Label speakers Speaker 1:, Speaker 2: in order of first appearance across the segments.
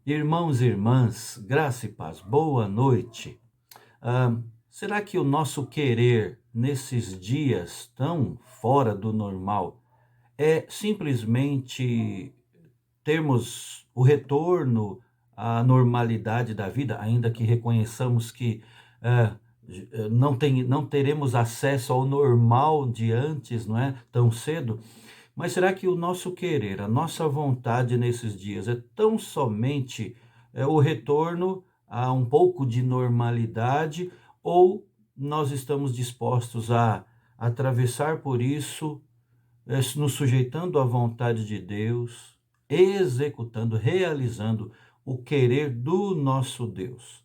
Speaker 1: Irmãos e irmãs, graça e paz, boa noite. Será que o nosso querer nesses dias tão fora do normal é simplesmente termos o retorno à normalidade da vida, ainda que reconheçamos que ah, não teremos acesso ao normal de antes, não é? Tão cedo? Mas será que o nosso querer, a nossa vontade nesses dias é tão somente o retorno a um pouco de normalidade, ou nós estamos dispostos a atravessar por isso, nos sujeitando à vontade de Deus, executando, realizando o querer do nosso Deus?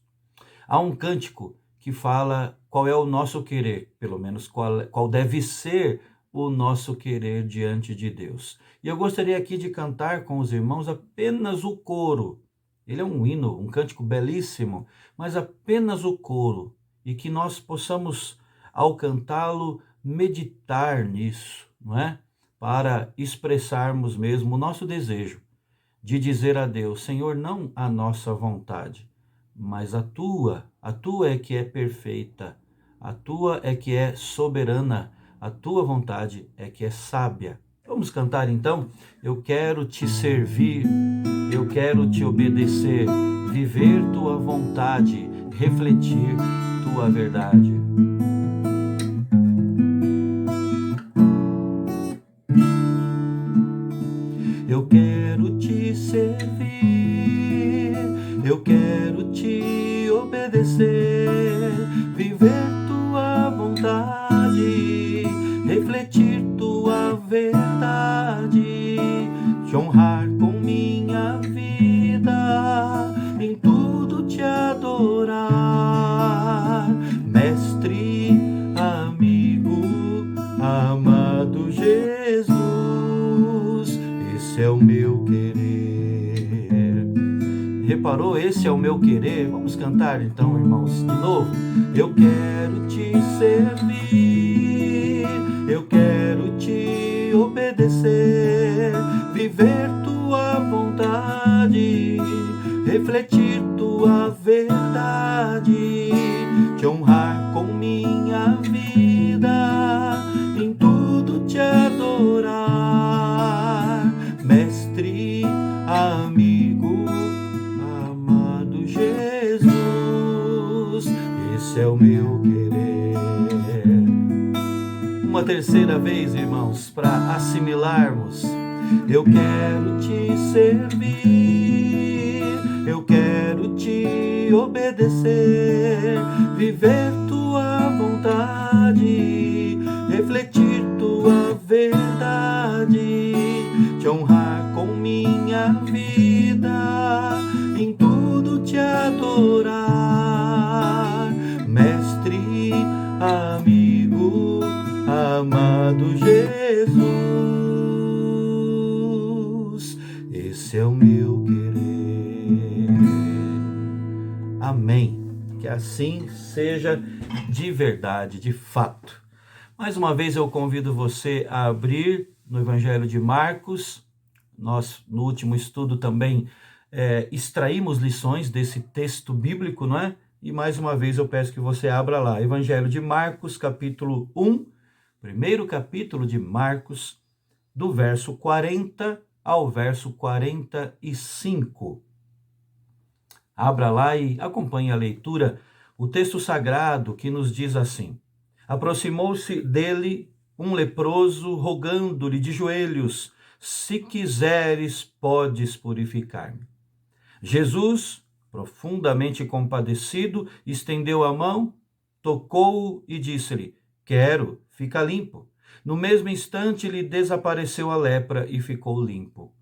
Speaker 1: Há um cântico que fala qual é o nosso querer, pelo menos qual deve ser o nosso querer diante de Deus. E eu gostaria aqui de cantar com os irmãos apenas o coro. Ele é um hino, um cântico belíssimo, mas apenas o coro. E que nós possamos, ao cantá-lo, meditar nisso, não é? Para expressarmos mesmo o nosso desejo de dizer a Deus: Senhor, não a nossa vontade, mas a tua é que é perfeita, a tua é que é soberana, a tua vontade é que é sábia. Vamos cantar então? Eu quero te servir, eu quero te obedecer, viver tua vontade, refletir tua verdade. Eu quero te servir, eu quero te obedecer, viver tua vontade, refletir tua verdade, te honrar com minha vida, em tudo te adorar, mestre, amigo, amado Jesus. Esse é o meu querer. Reparou? Esse é o meu querer. Vamos cantar então, irmãos, de novo. Eu quero te servir, eu quero te obedecer, viver tua vontade, refletir tua verdade, te honrar com minha vida, em tudo te adorar, mestre, amigo, amado Jesus. Esse é o meu querer. Uma terceira vez, irmãos, para assimilarmos. Eu quero te servir, eu quero te obedecer, viver tua vontade, refletir tua verdade, te honrar com minha vida, em tudo te adorar, mestre, amigo, amado Jesus. Esse é o meu querer. Amém. Que assim seja de verdade, de fato. Mais uma vez eu convido você a abrir no Evangelho de Marcos. Nós, no último estudo, também extraímos lições desse texto bíblico, não é? E mais uma vez eu peço que você abra lá. Evangelho de Marcos, capítulo 1, primeiro capítulo de Marcos, do verso 40 ao verso 45. Abra lá e acompanhe a leitura. O texto sagrado que nos diz assim: aproximou-se dele um leproso, rogando-lhe de joelhos: se quiseres, podes purificar-me. Jesus, profundamente compadecido, estendeu a mão, tocou-o e disse-lhe: quero, fica limpo. No mesmo instante lhe desapareceu a lepra e ficou limpo.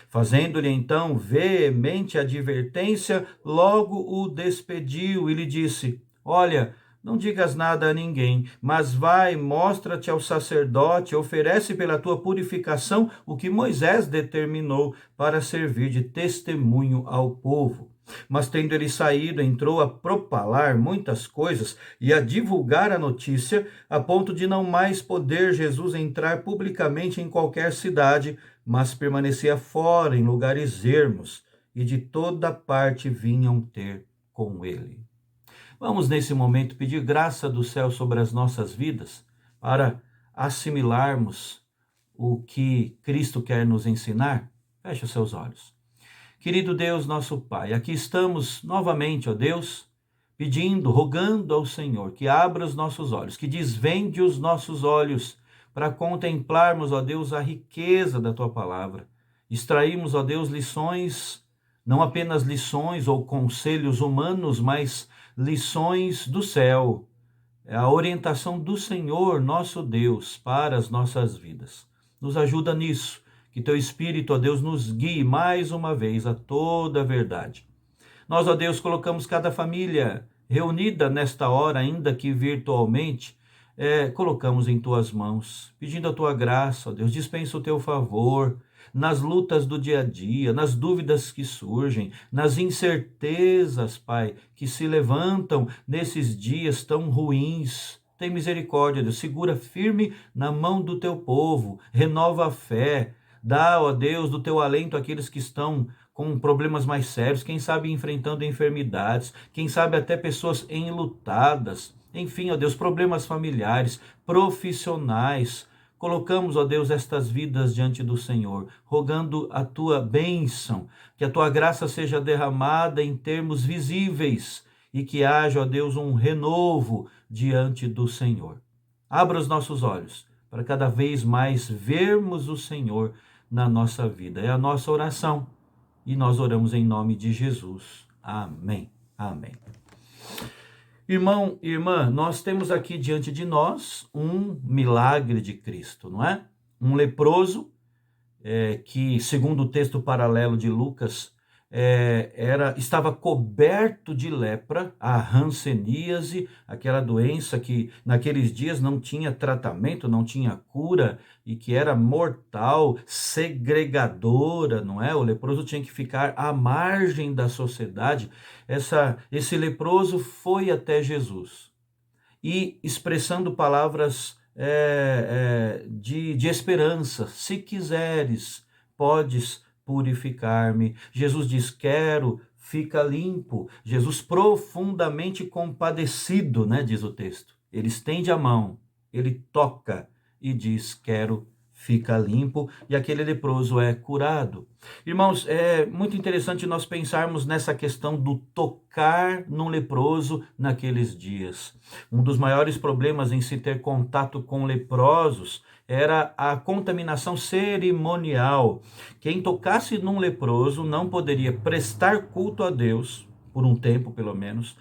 Speaker 1: Fazendo-lhe então veemente advertência, logo o despediu e lhe disse: olha, não digas nada a ninguém, mas vai, mostra-te ao sacerdote, oferece pela tua purificação o que Moisés determinou para servir de testemunho ao povo. Mas tendo ele saído, entrou a propalar muitas coisas e a divulgar a notícia, a ponto de não mais poder Jesus entrar publicamente em qualquer cidade, mas permanecia fora, em lugares ermos. e de toda parte vinham ter com ele. Vamos, nesse momento, pedir graça do céu sobre as nossas vidas para assimilarmos o que Cristo quer nos ensinar? Feche os seus olhos. Querido Deus, nosso Pai, aqui estamos novamente, ó Deus, pedindo, rogando ao Senhor que abra os nossos olhos, que desvende os nossos olhos para contemplarmos, ó Deus, a riqueza da Tua palavra. Extraímos, ó Deus, lições, não apenas lições ou conselhos humanos, mas lições do céu, a orientação do Senhor, nosso Deus, para as nossas vidas. Nos ajuda nisso, que Teu Espírito, ó Deus, nos guie mais uma vez a toda a verdade. Nós, ó Deus, colocamos cada família reunida nesta hora, ainda que virtualmente, colocamos em Tuas mãos, pedindo a Tua graça, ó Deus, dispensa o Teu favor, nas lutas do dia a dia, nas dúvidas que surgem, nas incertezas, Pai, que se levantam nesses dias tão ruins. Tem misericórdia, Deus, segura firme na mão do Teu povo, renova a fé, dá, ó Deus, do Teu alento àqueles que estão com problemas mais sérios, quem sabe enfrentando enfermidades, quem sabe até pessoas enlutadas, enfim, ó Deus, problemas familiares, profissionais. Colocamos, ó Deus, estas vidas diante do Senhor, rogando a Tua bênção, que a Tua graça seja derramada em termos visíveis e que haja, ó Deus, um renovo diante do Senhor. Abra os nossos olhos para cada vez mais vermos o Senhor na nossa vida. É a nossa oração e nós oramos em nome de Jesus. Amém. Amém. Irmão e irmã, nós temos aqui diante de nós um milagre de Cristo, não é? Um leproso que, segundo o texto paralelo de Lucas, estava coberto de lepra, a hanseníase, aquela doença que naqueles dias não tinha tratamento, não tinha cura e que era mortal, segregadora, não é? O leproso tinha que ficar à margem da sociedade. Esse leproso foi até Jesus e, expressando palavras de esperança: se quiseres, podes purificar-me. Jesus diz: quero, fica limpo. Jesus, profundamente compadecido, né, diz o texto. Ele estende a mão, ele toca e diz: quero, fica limpo, e aquele leproso é curado. Irmãos, é muito interessante nós pensarmos nessa questão do tocar no leproso naqueles dias. Um dos maiores problemas em se ter contato com leprosos era a contaminação cerimonial. Quem tocasse num leproso não poderia prestar culto a Deus, por um tempo pelo menos.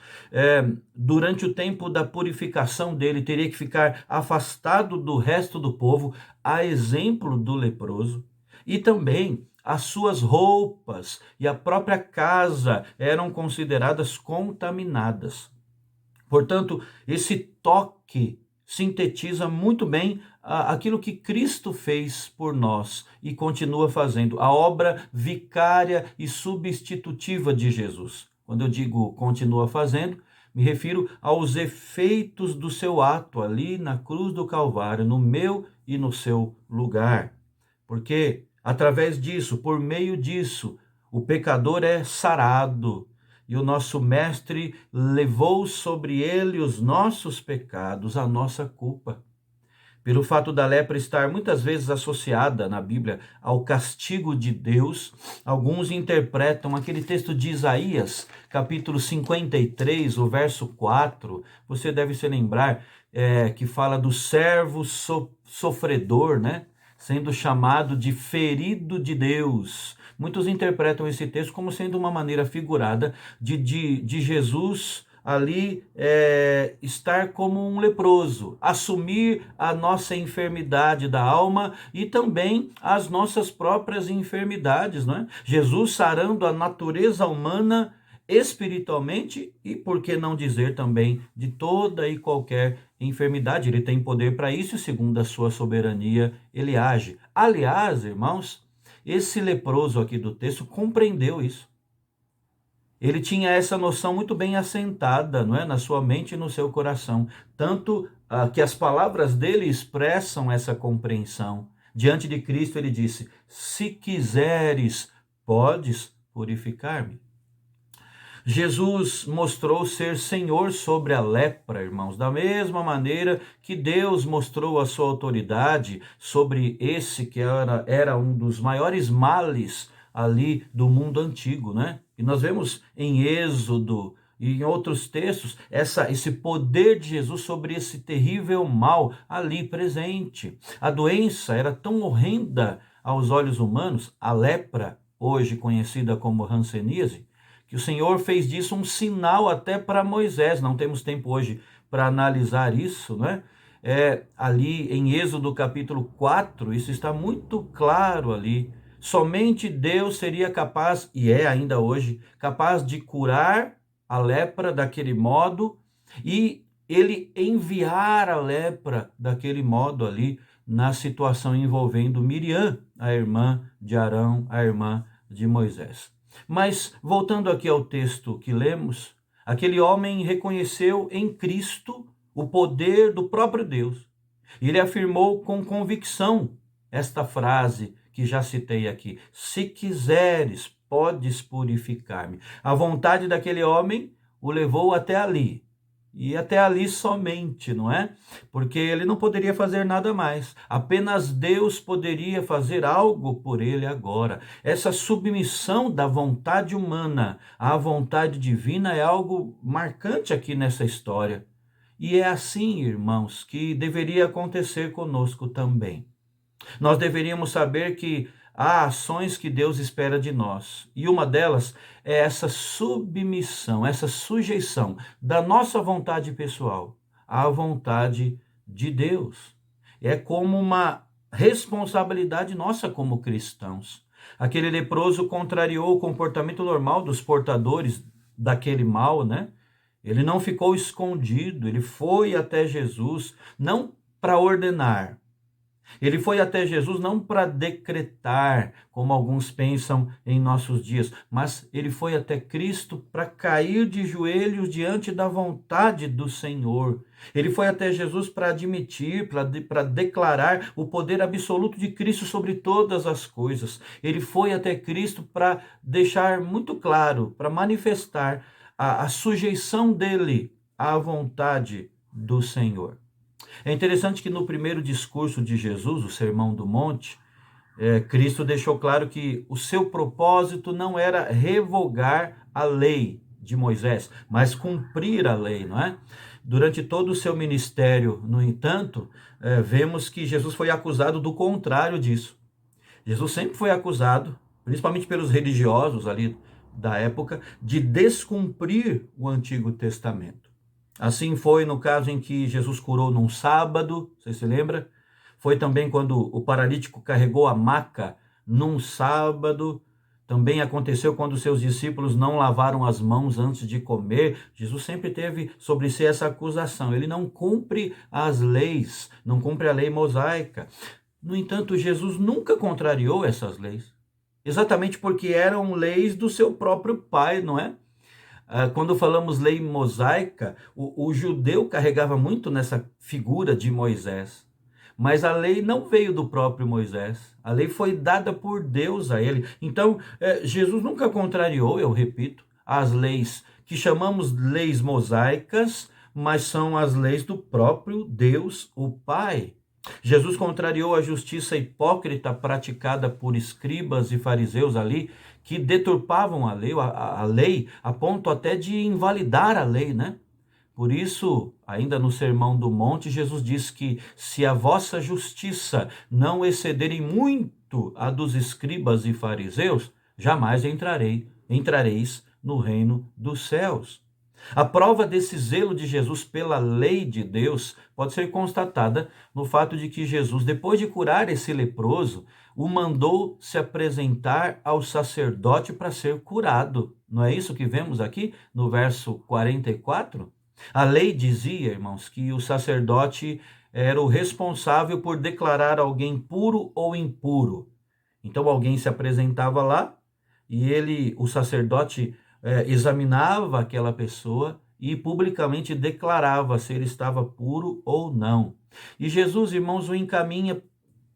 Speaker 1: Durante o tempo da purificação dele, teria que ficar afastado do resto do povo, a exemplo do leproso. E também as suas roupas e a própria casa eram consideradas contaminadas. Portanto, esse toque sintetiza muito bem aquilo que Cristo fez por nós e continua fazendo, a obra vicária e substitutiva de Jesus. Quando eu digo continua fazendo, me refiro aos efeitos do seu ato ali na cruz do Calvário, no meu e no seu lugar. Porque através disso, por meio disso, o pecador é sarado. E o nosso mestre levou sobre ele os nossos pecados, a nossa culpa. Pelo fato da lepra estar muitas vezes associada na Bíblia ao castigo de Deus, alguns interpretam aquele texto de Isaías, capítulo 53, o verso 4. Você deve se lembrar que fala do servo sofredor, né? Sendo chamado de ferido de Deus. Muitos interpretam esse texto como sendo uma maneira figurada de Jesus ali estar como um leproso, assumir a nossa enfermidade da alma e também as nossas próprias enfermidades, não é? Jesus sarando a natureza humana espiritualmente e, por que não dizer também, de toda e qualquer enfermidade. Ele tem poder para isso e, segundo a sua soberania, ele age. Aliás, irmãos, esse leproso aqui do texto compreendeu isso. Ele tinha essa noção muito bem assentada, não é? Na sua mente e no seu coração. Tanto que as palavras dele expressam essa compreensão. Diante de Cristo ele disse: se quiseres, podes purificar-me? Jesus mostrou ser Senhor sobre a lepra, irmãos, da mesma maneira que Deus mostrou a sua autoridade sobre esse que era um dos maiores males ali do mundo antigo, né? E nós vemos em Êxodo e em outros textos esse poder de Jesus sobre esse terrível mal ali presente. A doença era tão horrenda aos olhos humanos, a lepra, hoje conhecida como hanseníase, que o Senhor fez disso um sinal até para Moisés. Não temos tempo hoje para analisar isso, né? Ali em Êxodo capítulo 4, isso está muito claro ali. Somente Deus seria capaz, e é ainda hoje, capaz de curar a lepra daquele modo e ele enviar a lepra daquele modo ali na situação envolvendo Miriam, a irmã de Arão, a irmã de Moisés. Mas, voltando aqui ao texto que lemos, aquele homem reconheceu em Cristo o poder do próprio Deus. Ele afirmou com convicção esta frase que já citei aqui: se quiseres, podes purificar-me. A vontade daquele homem o levou até ali. E até ali somente, não é? Porque ele não poderia fazer nada mais. Apenas Deus poderia fazer algo por ele agora. Essa submissão da vontade humana à vontade divina é algo marcante aqui nessa história. E é assim, irmãos, que deveria acontecer conosco também. Nós deveríamos saber que há ações que Deus espera de nós. E uma delas é essa submissão, essa sujeição da nossa vontade pessoal à vontade de Deus. É como uma responsabilidade nossa como cristãos. Aquele leproso contrariou o comportamento normal dos portadores daquele mal, né? Ele não ficou escondido, ele foi até Jesus, não para ordenar. Ele foi até Jesus não para decretar, como alguns pensam em nossos dias, mas ele foi até Cristo para cair de joelhos diante da vontade do Senhor. Ele foi até Jesus para admitir, para declarar o poder absoluto de Cristo sobre todas as coisas. Ele foi até Cristo para deixar muito claro, para manifestar a sujeição dele à vontade do Senhor. É interessante que no primeiro discurso de Jesus, o Sermão do Monte, Cristo deixou claro que o seu propósito não era revogar a lei de Moisés, mas cumprir a lei, não é? Durante todo o seu ministério, no entanto, vemos que Jesus foi acusado do contrário disso. Jesus sempre foi acusado, principalmente pelos religiosos ali da época, de descumprir o Antigo Testamento. Assim foi no caso em que Jesus curou num sábado, você se lembra? Foi também quando o paralítico carregou a maca num sábado. Também aconteceu quando seus discípulos não lavaram as mãos antes de comer. Jesus sempre teve sobre si essa acusação. Ele não cumpre as leis, não cumpre a lei mosaica. No entanto, Jesus nunca contrariou essas leis. Exatamente porque eram leis do seu próprio Pai, não é? Quando falamos lei mosaica, o judeu carregava muito nessa figura de Moisés. Mas a lei não veio do próprio Moisés. A lei foi dada por Deus a ele. Então, Jesus nunca contrariou, eu repito, as leis que chamamos leis mosaicas, mas são as leis do próprio Deus, o Pai. Jesus contrariou a justiça hipócrita praticada por escribas e fariseus ali, que deturpavam a lei a ponto até de invalidar a lei, né? Por isso, ainda no Sermão do Monte, Jesus diz que se a vossa justiça não excederem muito a dos escribas e fariseus, jamais entrareis no reino dos céus. A prova desse zelo de Jesus pela lei de Deus pode ser constatada no fato de que Jesus, depois de curar esse leproso, o mandou se apresentar ao sacerdote para ser curado. Não é isso que vemos aqui no verso 44? A lei dizia, irmãos, que o sacerdote era o responsável por declarar alguém puro ou impuro. Então alguém se apresentava lá e o sacerdote, examinava aquela pessoa e publicamente declarava se ele estava puro ou não. E Jesus, irmãos, o encaminha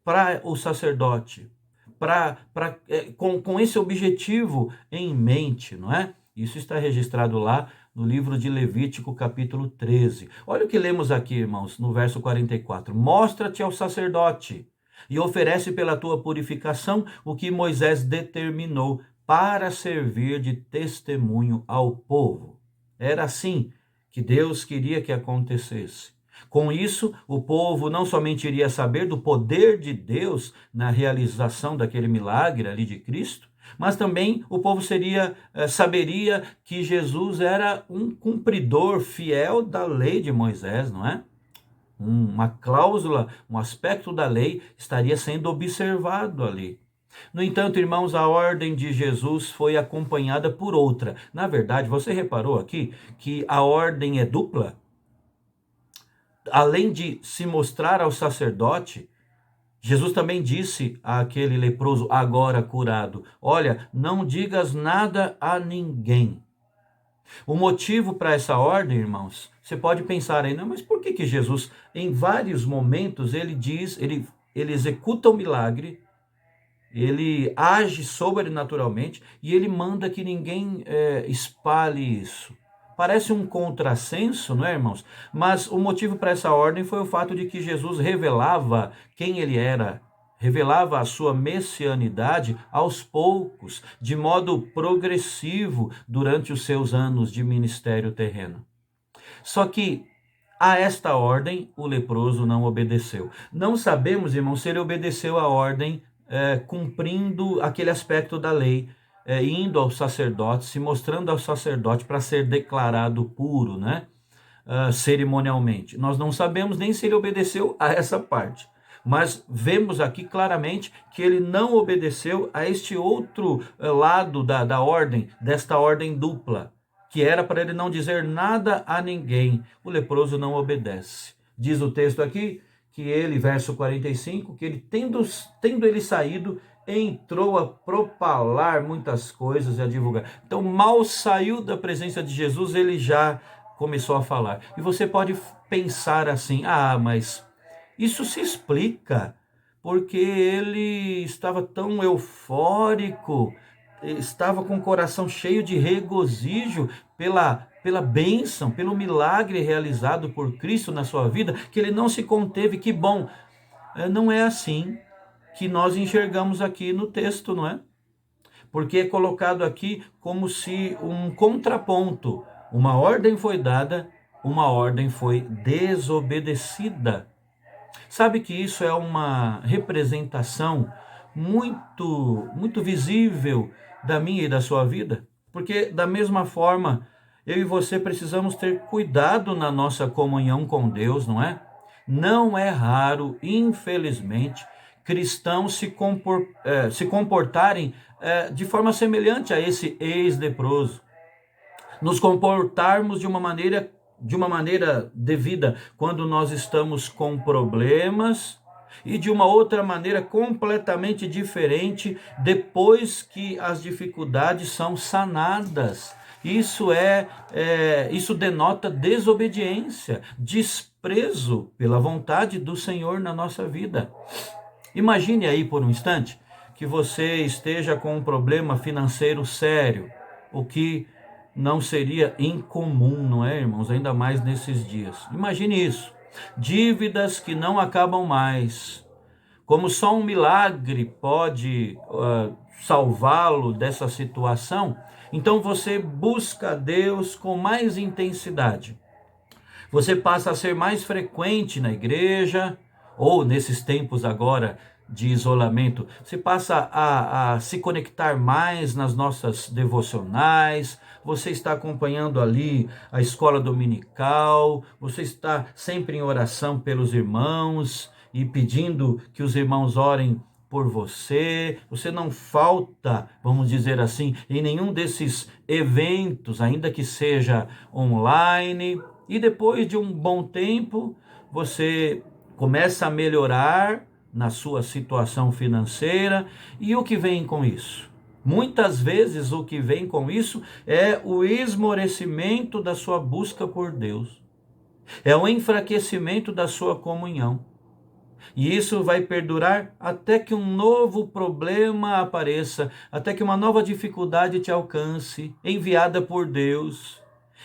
Speaker 1: para o sacerdote, com esse objetivo em mente, não é? Isso está registrado lá no livro de Levítico, capítulo 13. Olha o que lemos aqui, irmãos, no verso 44. Mostra-te ao sacerdote e oferece pela tua purificação o que Moisés determinou para servir de testemunho ao povo. Era assim que Deus queria que acontecesse. Com isso, o povo não somente iria saber do poder de Deus na realização daquele milagre ali de Cristo, mas também o povo saberia que Jesus era um cumpridor fiel da lei de Moisés, não é? Uma cláusula, um aspecto da lei estaria sendo observado ali. No entanto, irmãos, a ordem de Jesus foi acompanhada por outra. Na verdade, você reparou aqui que a ordem é dupla? Além de se mostrar ao sacerdote, Jesus também disse àquele leproso agora curado: olha, não digas nada a ninguém. O motivo para essa ordem, irmãos, você pode pensar aí, não, mas por que Jesus, em vários momentos, ele executa o milagre, ele age sobrenaturalmente e ele manda que ninguém espalhe isso? Parece um contrassenso, não é, irmãos? Mas o motivo para essa ordem foi o fato de que Jesus revelava quem ele era, revelava a sua messianidade aos poucos, de modo progressivo, durante os seus anos de ministério terreno. Só que a esta ordem o leproso não obedeceu. Não sabemos, irmãos, se ele obedeceu a ordem cumprindo aquele aspecto da lei, indo ao sacerdote, se mostrando ao sacerdote para ser declarado puro, né? Cerimonialmente. Nós não sabemos nem se ele obedeceu a essa parte. Mas vemos aqui claramente que ele não obedeceu a este outro lado da ordem, desta ordem dupla, que era para ele não dizer nada a ninguém. O leproso não obedece. Diz o texto aqui que ele, verso 45, que ele tendo ele saído, entrou a propalar muitas coisas e a divulgar. Então, mal saiu da presença de Jesus, ele já começou a falar. E você pode pensar assim: mas isso se explica porque ele estava tão eufórico, estava com o coração cheio de regozijo pela bênção, pelo milagre realizado por Cristo na sua vida, que ele não se conteve. Que bom! Não é assim que nós enxergamos aqui no texto, não é? Porque é colocado aqui como se um contraponto. Uma ordem foi dada, uma ordem foi desobedecida. Sabe que isso é uma representação muito visível da minha e da sua vida? Porque da mesma forma, eu e você precisamos ter cuidado na nossa comunhão com Deus, não é? Não é raro, infelizmente, cristãos se comportarem de forma semelhante a esse ex-leproso. Nos comportarmos de uma maneira devida quando nós estamos com problemas, e de uma outra maneira completamente diferente depois que as dificuldades são sanadas. Isso denota desobediência, desprezo pela vontade do Senhor na nossa vida. Imagine aí por um instante que você esteja com um problema financeiro sério, o que não seria incomum, não é, irmãos? Ainda mais nesses dias. Imagine isso. Dívidas que não acabam mais. Como só um milagre pode salvá-lo dessa situação, então você busca Deus com mais intensidade. Você passa a ser mais frequente na igreja, ou nesses tempos agora de isolamento, você passa a se conectar mais nas nossas devocionais, você está acompanhando ali a escola dominical, você está sempre em oração pelos irmãos e pedindo que os irmãos orem por você, você não falta, vamos dizer assim, em nenhum desses eventos, ainda que seja online, e depois de um bom tempo, você começa a melhorar na sua situação financeira. E o que vem com isso? Muitas vezes o que vem com isso é o esmorecimento da sua busca por Deus, é o enfraquecimento da sua comunhão. E isso vai perdurar até que um novo problema apareça, até que uma nova dificuldade te alcance, enviada por Deus.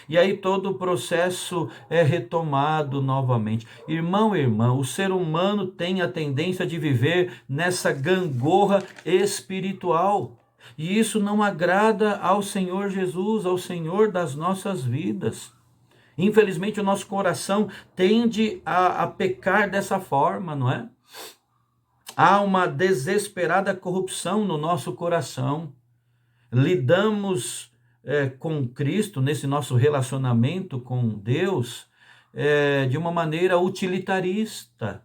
Speaker 1: E aí todo o processo é retomado novamente. Irmão, irmã, o ser humano tem a tendência de viver nessa gangorra espiritual. E isso não agrada ao Senhor Jesus, ao Senhor das nossas vidas. Infelizmente, o nosso coração tende a pecar dessa forma, não é? Há uma desesperada corrupção no nosso coração. Lidamos com Cristo, nesse nosso relacionamento com Deus, de uma maneira utilitarista.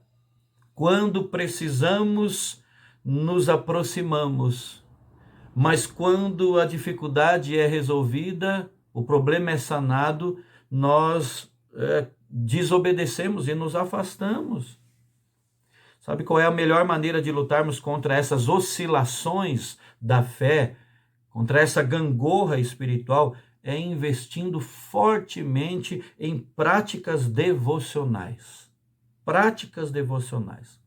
Speaker 1: Quando precisamos, nos aproximamos. Mas quando a dificuldade é resolvida, o problema é sanado, nós desobedecemos e nos afastamos. Sabe qual é a melhor maneira de lutarmos contra essas oscilações da fé, contra essa gangorra espiritual? É investindo fortemente em práticas devocionais. Práticas devocionais.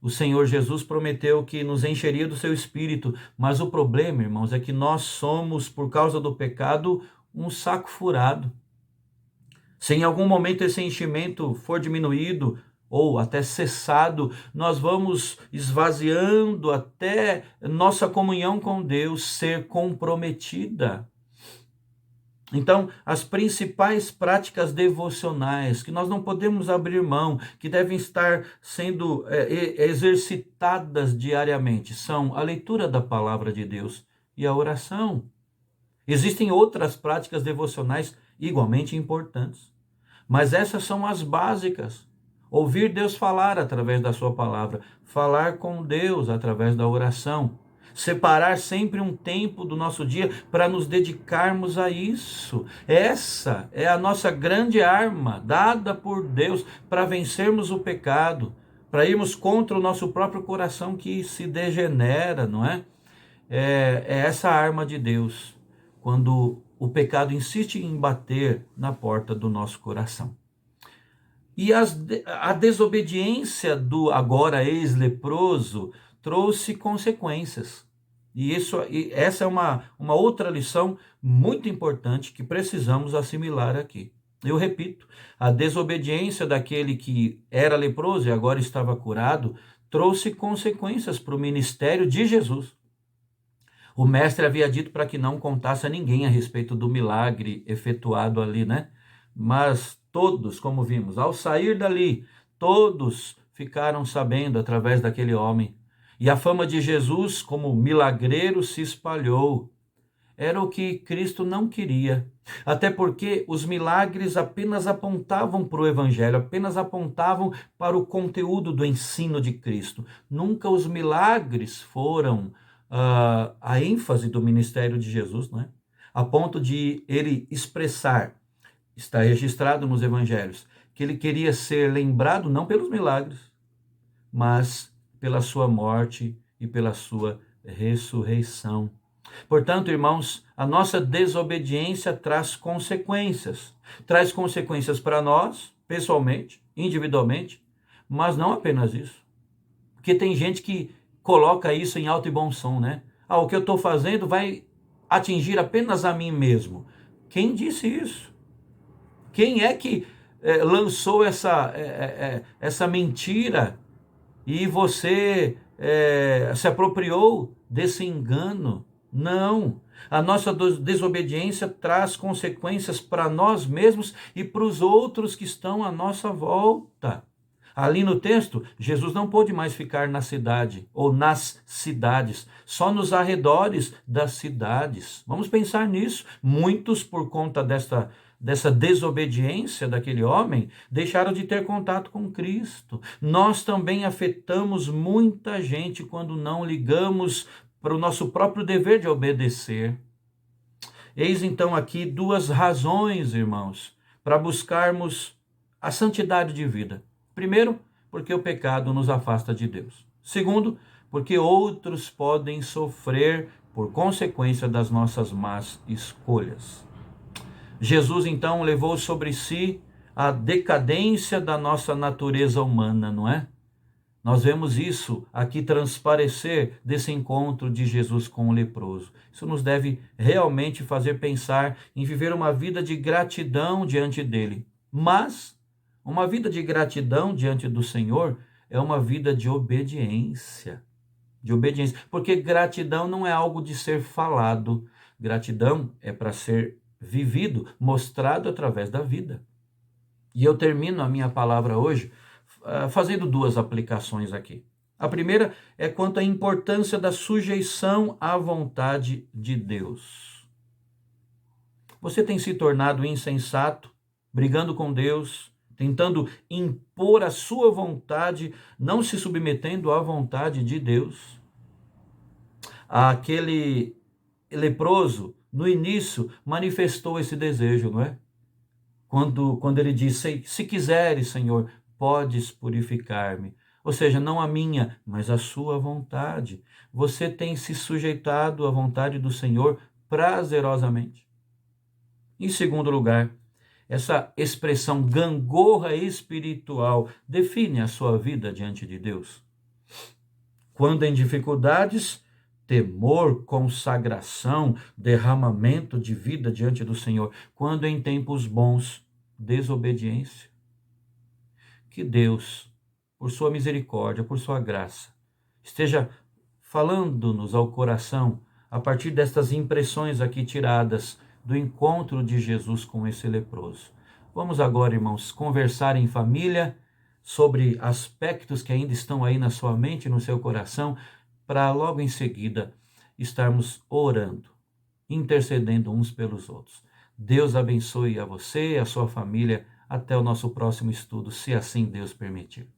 Speaker 1: O Senhor Jesus prometeu que nos encheria do seu espírito, mas o problema, irmãos, é que nós somos, por causa do pecado, um saco furado. Se em algum momento esse enchimento for diminuído ou até cessado, nós vamos esvaziando até nossa comunhão com Deus ser comprometida. Então, as principais práticas devocionais que nós não podemos abrir mão, que devem estar sendo exercitadas diariamente, são a leitura da palavra de Deus e a oração. Existem outras práticas devocionais igualmente importantes, mas essas são as básicas. Ouvir Deus falar através da sua palavra, falar com Deus através da oração, separar sempre um tempo do nosso dia para nos dedicarmos a isso. Essa é a nossa grande arma dada por Deus para vencermos o pecado, para irmos contra o nosso próprio coração que se degenera, não é? É essa arma de Deus, quando o pecado insiste em bater na porta do nosso coração. E a desobediência do agora ex-leproso trouxe consequências. E essa é uma outra lição muito importante que precisamos assimilar aqui. Eu repito, a desobediência daquele que era leproso e agora estava curado trouxe consequências para o ministério de Jesus. O mestre havia dito para que não contasse a ninguém a respeito do milagre efetuado ali, né? Mas todos, como vimos, ao sair dali, todos ficaram sabendo através daquele homem. E a fama de Jesus como milagreiro se espalhou. Era o que Cristo não queria. Até porque os milagres apenas apontavam para o Evangelho, apenas apontavam para o conteúdo do ensino de Cristo. Nunca os milagres foram a ênfase do ministério de Jesus, né? A ponto de ele expressar, está registrado nos evangelhos, que ele queria ser lembrado não pelos milagres, mas pela sua morte e pela sua ressurreição. Portanto, irmãos, a nossa desobediência traz consequências. Traz consequências para nós, pessoalmente, individualmente, mas não apenas isso. Porque tem gente que coloca isso em alto e bom som, né? O que eu estou fazendo vai atingir apenas a mim mesmo. Quem disse isso? Quem é que lançou essa mentira e você se apropriou desse engano? Não. A nossa desobediência traz consequências para nós mesmos e para os outros que estão à nossa volta. Ali no texto, Jesus não pôde mais ficar na cidade ou nas cidades, só nos arredores das cidades. Vamos pensar nisso. Muitos, por conta dessa desobediência daquele homem, deixaram de ter contato com Cristo. Nós também afetamos muita gente quando não ligamos para o nosso próprio dever de obedecer. Eis então aqui duas razões, irmãos, para buscarmos a santidade de vida. Primeiro, porque o pecado nos afasta de Deus. Segundo, porque outros podem sofrer por consequência das nossas más escolhas. Jesus, então, levou sobre si a decadência da nossa natureza humana, não é? Nós vemos isso aqui transparecer desse encontro de Jesus com o leproso. Isso nos deve realmente fazer pensar em viver uma vida de gratidão diante dele. Mas uma vida de gratidão diante do Senhor é uma vida de obediência. De obediência. Porque gratidão não é algo de ser falado. Gratidão é para ser vivido, mostrado através da vida. E eu termino a minha palavra hoje fazendo duas aplicações aqui. A primeira é quanto à importância da sujeição à vontade de Deus. Você tem se tornado insensato, brigando com Deus, tentando impor a sua vontade, não se submetendo à vontade de Deus? Aquele leproso, no início, manifestou esse desejo, não é? Quando ele disse, se quiseres, Senhor, podes purificar-me. Ou seja, não a minha, mas a sua vontade. Você tem se sujeitado à vontade do Senhor prazerosamente. Em segundo lugar, essa expressão gangorra espiritual define a sua vida diante de Deus. Quando em dificuldades, temor, consagração, derramamento de vida diante do Senhor. Quando em tempos bons, desobediência. Que Deus, por sua misericórdia, por sua graça, esteja falando-nos ao coração a partir destas impressões aqui tiradas do encontro de Jesus com esse leproso. Vamos agora, irmãos, conversar em família sobre aspectos que ainda estão aí na sua mente, no seu coração, para logo em seguida estarmos orando, intercedendo uns pelos outros. Deus abençoe a você e a sua família. Até o nosso próximo estudo, se assim Deus permitir.